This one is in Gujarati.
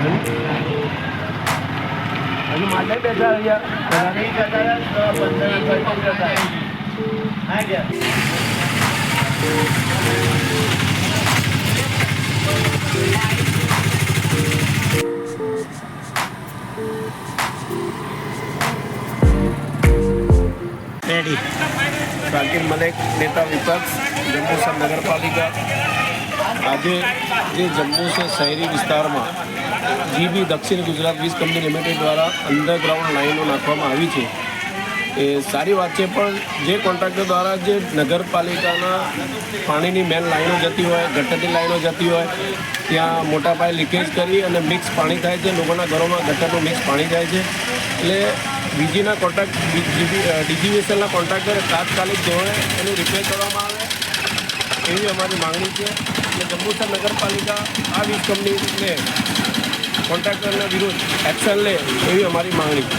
હજુ માટે બેઠા રેડી શાકિર મલેક, નેતા વિપક્ષ, જંબુસર નગરપાલિકા। આજે જે જંબુસર શહેરી વિસ્તારમાં જીબી દક્ષિણ ગુજરાત વીજ કંપની લિમિટેડ દ્વારા અંડરગ્રાઉન્ડ લાઈનો નાખવામાં આવી છે એ સારી વાત છે, પણ જે કોન્ટ્રાક્ટર દ્વારા જે નગરપાલિકાના પાણીની મેન લાઈનો જતી હોય, ગટરની લાઈનો જતી હોય, ત્યાં મોટા પાયે લીકેજ કરી અને મિક્સ પાણી થાય છે, લોકોના ઘરોમાં ગટરનું મિક્સ પાણી જાય છે। એટલે વીજીના કોન્ટ્રાક્ટ ડીજીવીએસએલના કોન્ટ્રાક્ટરે તાત્કાલિક ધોરણે એનું રિપેર કરવામાં આવે એવી અમારી માંગણી છે। અને જંબુસર નગરપાલિકા આ વીજ કંપનીને કોન્ટ્રાક્ટરના વિરુદ્ધ એક્શન લે એવી અમારી માંગણી છે।